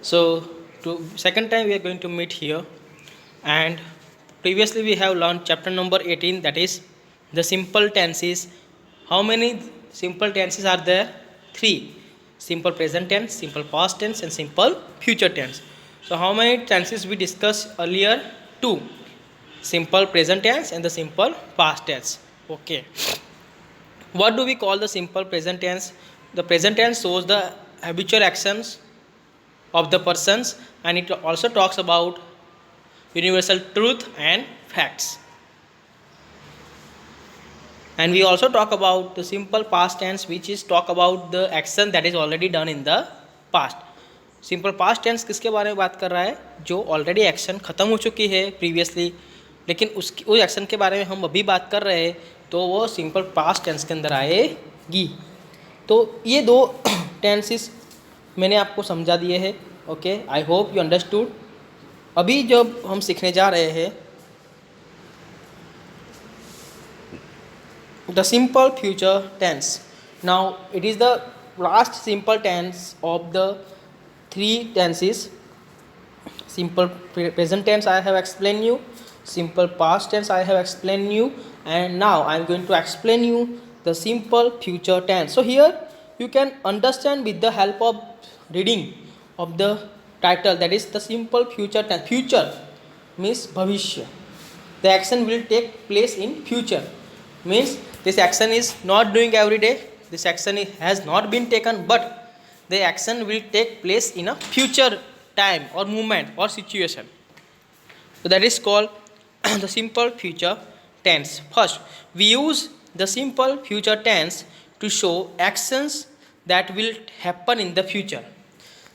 So, to second time we are going to meet here, and previously we have learned chapter number 18, that is the simple tenses. How many simple tenses are there? Three: simple present tense, simple past tense, and simple future tense. So, how many tenses we discussed earlier? Two: simple present tense and the simple past tense. Okay. What do we call the simple present tense? The present tense shows the habitual actions of the persons, and it also talks about universal truth and facts. And we also talk about the simple past tense, which is talk about the action that is already done in the past. Simple past tense किसके बारे में बात कर रहा है? जो already action ख़त्म हो चुकी है प्रीवियसली, लेकिन उसकी उस एक्शन के बारे में हम अभी बात कर रहे हैं, तो वो सिंपल पास्ट टेंस के अंदर आएगी. तो ये दो टेंसेस मैंने आपको समझा दिए हैं. Okay, I hope you understood. अभी जब हम सीखने जा रहे हैं the simple future tense. Now it is the last simple tense of the three tenses. Simple present tense I have explained you, simple past tense I have explained you, and now I am going to explain you the simple future tense. So here you can understand with the help of reading of the title, that is the simple future tense. Future means bhavishya. The action will take place in future, means this action is not doing every day, this action has not been taken, but the action will take place in a future time or moment or situation. So that is called the simple future tense. First, we use the simple future tense to show actions that will happen in the future.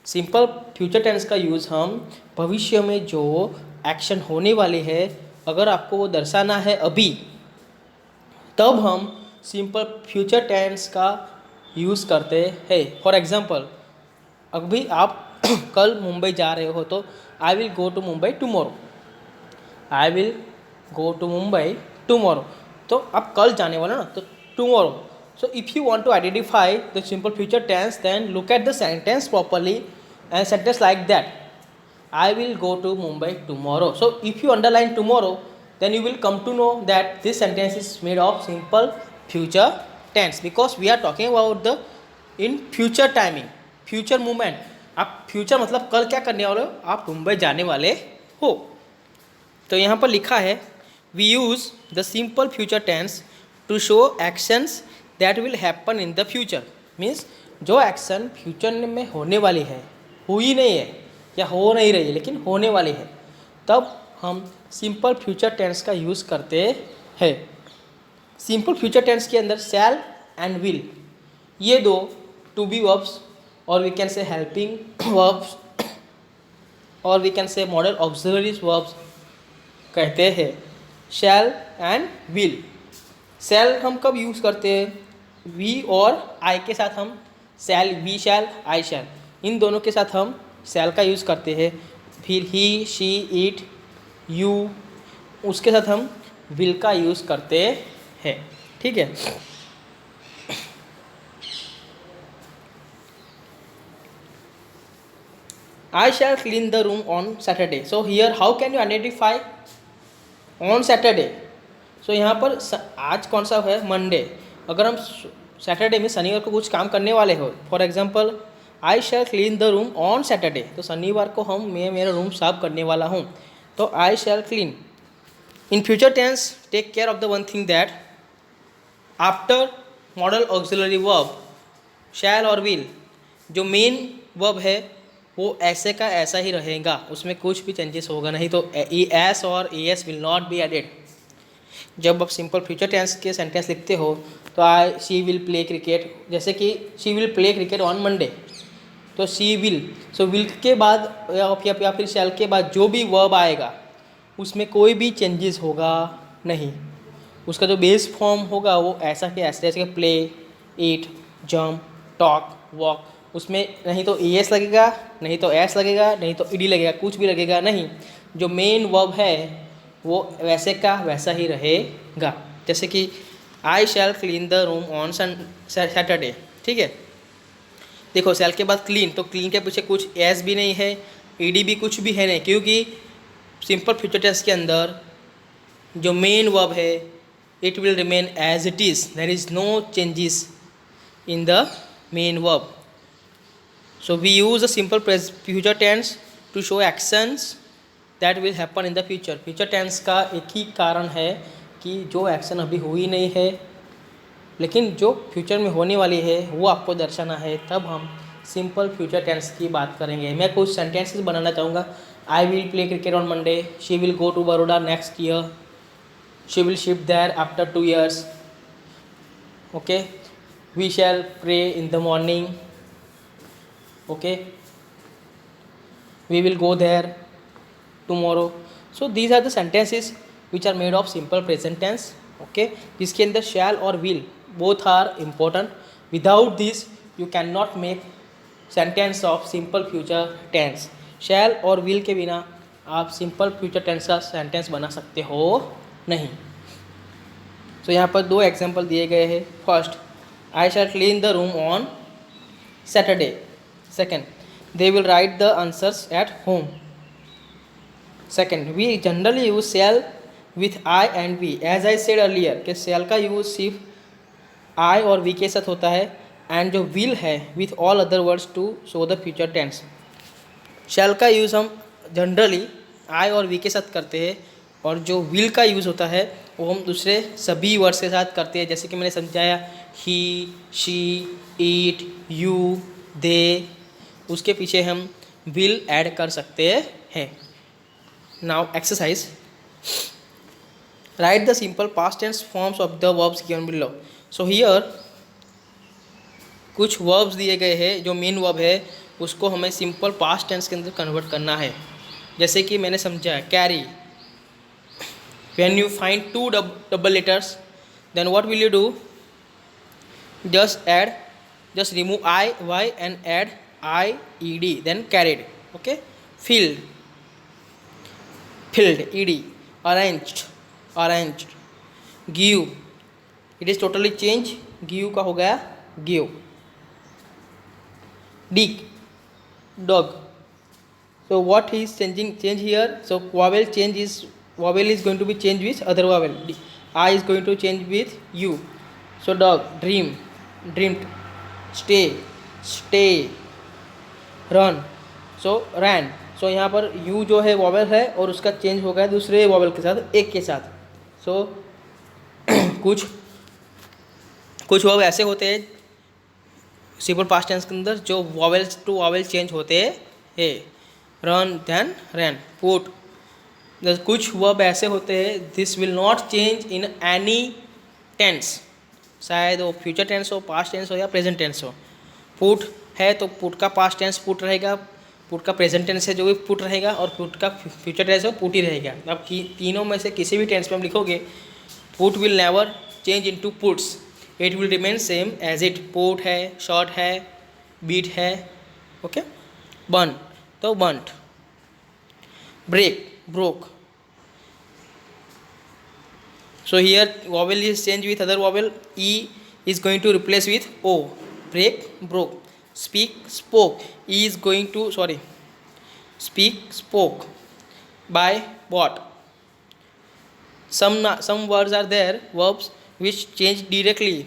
Simple future tense का use हम भविष्य में जो action होने वाले है, अगर आपको वो दर्शाना है अभी, तब हम सिंपल फ्यूचर टेंस का यूज़ करते हैं. फॉर एग्जांपल, अभी आप कल मुंबई जा रहे हो तो I will go to Mumbai tomorrow. I will go to Mumbai tomorrow, तो आप कल जाने वाले ना, तो tomorrow. So if you want to identify the simple future tense, then look at the sentence properly, and sentence like that: I will go to Mumbai tomorrow. So if you underline tomorrow, then you will come to know that this sentence is made of simple future tense, because we are talking about the in future timing, future moment. आप future मतलब कल क्या करने वाले हो? आप मुंबई जाने वाले हो. तो यहाँ पर लिखा है we use the simple future tense to show actions that will happen in the future. Means जो एक्शन फ्यूचर में होने वाली है, हुई नहीं है या हो नहीं रही है, लेकिन होने वाली है, तब हम सिंपल फ्यूचर टेंस का यूज़ करते हैं. सिंपल फ्यूचर टेंस के अंदर शैल एंड विल, ये दो टू बी वर्ब्स, और we can say helping verbs, और we can say modal auxiliaries verbs कहते हैं. शैल एंड विल. शैल हम कब यूज़ करते हैं? वी और आई के साथ हम शैल, वी शैल, आई शैल, इन दोनों के साथ हम शैल का यूज़ करते हैं. फिर ही, शी, इट, यू, उसके साथ हम विल का यूज़ करते हैं. ठीक है. I shall clean the room on Saturday. So here how can you identify on Saturday? So यहाँ पर आज कौन सा है? मंडे. अगर हम सैटरडे में शनिवार को कुछ काम करने वाले हो, for example I shall clean the room on Saturday, तो शनिवार को मैं मेरा रूम साफ करने वाला हूँ, तो I shall clean. In future tense take care of the one thing, that after modal auxiliary verb shall और विल, जो मेन वर्ब है वो ऐसे का ऐसा ही रहेगा, उसमें कुछ भी चेंजेस होगा नहीं. तो एस और E S will not be added. जब आप सिंपल फ्यूचर टेंस के सेंटेंस लिखते हो, तो शी विल प्ले क्रिकेट, जैसे कि she will play cricket on Monday, तो शी विल. सो विल के बाद या फिर शैल के बाद जो भी वर्ब आएगा उसमें कोई भी चेंजेस होगा नहीं. उसका जो बेस फॉर्म होगा वो ऐसा कि ऐसे, जैसे कि प्ले, ईट, जम्प, टॉक, वॉक, उसमें नहीं तो ई एस लगेगा, नहीं तो एस लगेगा, नहीं तो ई डी लगेगा, कुछ भी लगेगा नहीं. जो मेन वर्ब है वो वैसे का वैसा ही रहेगा. जैसे कि I shall clean the room on Saturday. ठीक है. देखो सेल के बाद क्लीन, तो क्लीन के पीछे कुछ एस भी नहीं है, ईडी भी कुछ भी है नहीं, क्योंकि सिंपल फ्यूचर टेंस के अंदर जो मेन वर्ब है it will remain as it is, there is no changes in the main verb. So we use a simple future tense to show actions that will happen in the future. Future tense का एक ही कारण है कि जो action अभी हुई नहीं है लेकिन जो फ्यूचर में होने वाली है वो आपको दर्शाना है, तब हम सिंपल फ्यूचर टेंस की बात करेंगे. मैं कुछ सेंटेंसेस बनाना चाहूँगा. I will play cricket on Monday, she will go to Baroda next year, she will shift there after 2 years. Okay, we shall pray in the morning. Okay, we will go there tomorrow. So these are the sentences which are made of simple present tense. Okay, जिसके अंदर shall और will both are important. Without this you cannot make sentence of simple future tense. shall और will के बिना आप simple future tense का sentence बना सकते हो नहीं. So यहाँ पर 2 एग्जाम्पल दिए गए हैं. First, I shall clean the room on Saturday. Second, they will write the answers at home. Second, we generally use shall with I and we. As I said earlier कि shall का use सिर्फ I और we के साथ होता है, and जो will है with all other words to show the future tense. shall का यूज़ हम जनरली I और we के साथ करते हैं, और जो will का यूज़ होता है वो हम दूसरे सभी वर्ड्स के साथ करते हैं. जैसे कि मैंने समझाया, he, she, it, you, they, उसके पीछे हम will ऐड कर सकते हैं. Now exercise, write the simple past tense forms of the verbs given below. So here कुछ वर्ब्स दिए गए हैं, जो मेन वर्ब है उसको हमें सिंपल पास्ट टेंस के अंदर कन्वर्ट करना है. जैसे कि मैंने समझा, carry, when you find 2 double letters then what will you do? Just remove I, Y and add I, E, D, then carried. Okay, filled, E, D, arranged, give, it is totally change, give का हो गया give. Dig, dog. So what is change here? So vowel is going to be changed with other vowel. I is going to change with U. So dog, dream, dreamt, stay, run, so ran. So यहाँ पर you जो है vowel है और उसका change हो गया दूसरे वॉवेल के साथ, एक के साथ. सो कुछ वर्ब ऐसे होते हैं सिंपल पास्ट टेंस के अंदर जो वॉवेल टू वॉवेल चेंज होते हैं. Run, then ran, put. कुछ वर्ब ऐसे होते हैं this will not change in any tense, शायद वो फ्यूचर टेंस हो, पास्ट टेंस हो या प्रेजेंट टेंस हो. पुट है तो पुट का पास्ट टेंस पुट रहेगा, पुट का प्रेजेंट टेंस है जो भी पुट रहेगा, और पुट का फ्यूचर टेंस है पुट ही रहेगा. अब तीनों में से किसी भी टेंस में हम लिखोगे put will never change into puts, it will remain same as it. Put है, शॉर्ट है, बीट है. ओके, बर्न तो burnt, break, broke. So here vowel is changed with other vowel. E is going to replace with O. Break, broke. Speak, spoke. E is going to speak, spoke. Buy, bought. Some words are there, verbs which change directly.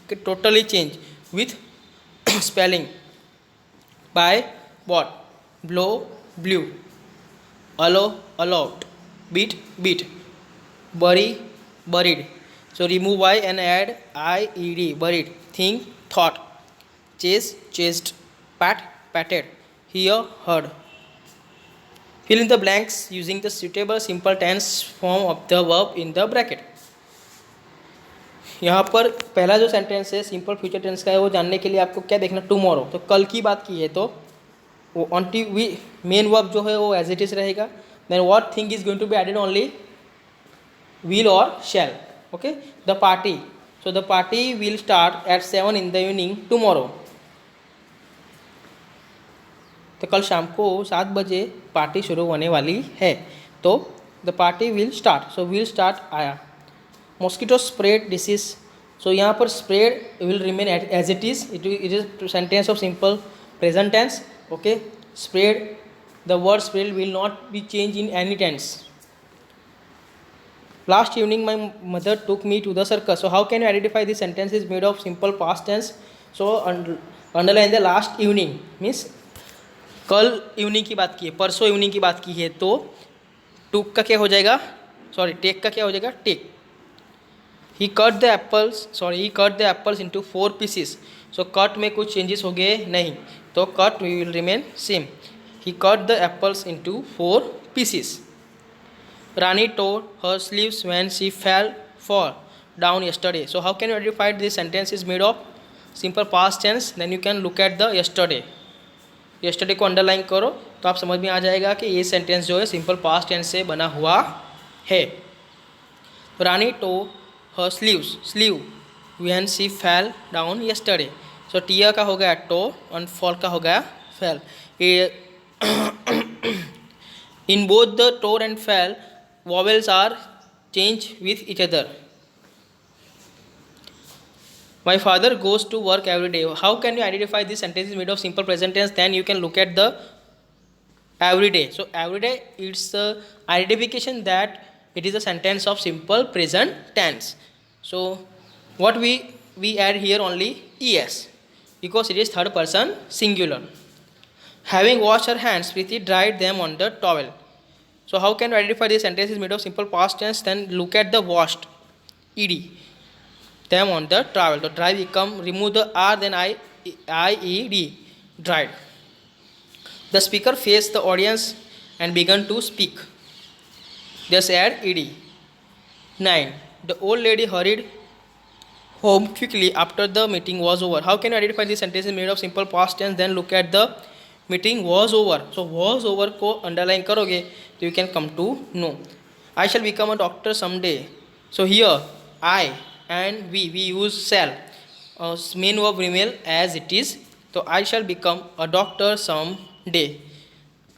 Okay, totally change with spelling. Buy, bought. Blow, blew. Allow, allowed. Beat, beat. Bury, buried. So remove Y and add IED, buried. Think, thought. Chase, chased. Pat, patted. Hear, heard. Fill in the blanks using the suitable simple tense form of the verb in the bracket. यहाँ पर पहला जो sentence है simple future tense का है, वो जानने के लिए आपको क्या देखना, टुमारो. तो कल की बात की है तो वो ऑनटी वी मेन वर्ब जो है वो एज इट इज रहेगा. Then what thing is going to be added only will or shall. Okay, the party, so the party will start at 7 in the evening tomorrow. तो कल शाम को 7 बजे party शुरू होने वाली है. तो the party will start, so will start आया. मॉस्किटो स्प्रेड डिसीज So यहाँ पर spread will remain as it is. It is sentence of simple present tense. Okay, spread, the word spread will not be changed in any tense. Last evening my mother took me to the circus. So how can you identify this sentence is made of simple past tense? So underline the last evening means कल evening की बात की है, परसों evening की बात की है, तो टूक का क्या हो जाएगा, सॉरी टेक का क्या हो जाएगा, take. He cut the apples into 4 pieces. So cut में कुछ चेंजेस हो गए नहीं, तो cut will remain same. He cut the apples into 4 pieces. Rani tore her sleeves when she fell down yesterday. So how can you identify this sentence is made of simple past tense? Then you can look at the yesterday. Yesterday को underline करो तो आप समझ में आ जाएगा कि ये sentence जो है सिंपल पास्ट टेंस से बना हुआ है. रानी tore her sleeve when she fell down yesterday. So टिया का हो गया tore और fall का हो गया fell. In both the tore and fell, vowels are changed with each other. My father goes to work every day. How can you identify this sentence is made of simple present tense? Then you can look at the every day. So every day, it's the identification that it is a sentence of simple present tense. So what we add here only es, because it is third person singular. Having washed her hands, Preeti dried them on the towel. So how can you identify this sentence is made of simple past tense? Then look at the washed, ed, them on the towel. The dry become, remove the r, then ied, dried. The speaker faced the audience and began to speak. Just add ed. 9. The old lady hurried home quickly after the meeting was over. How can you identify this sentence is made of simple past tense? Then look at the meeting was over. So was over को underline करोगे तो you can come to know. I shall become a doctor someday. So here I and we use shall. Main verb remain as it is. So I shall become a doctor someday.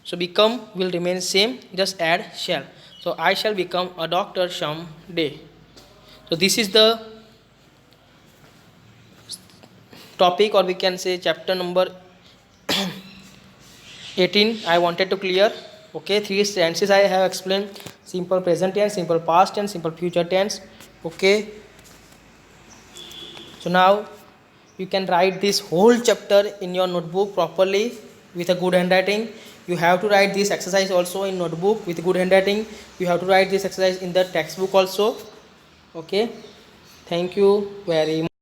So become will remain same. Just add shall. So I shall become a doctor someday. So this is the topic, or we can say chapter number 18 I wanted to clear. Okay, 3 tenses I have explained: simple present tense, simple past tense, simple future tense. Okay, so now you can write this whole chapter in your notebook properly with a good handwriting. You have to write this exercise also in notebook with good handwriting. You have to write this exercise in the textbook also. Okay, thank you very much.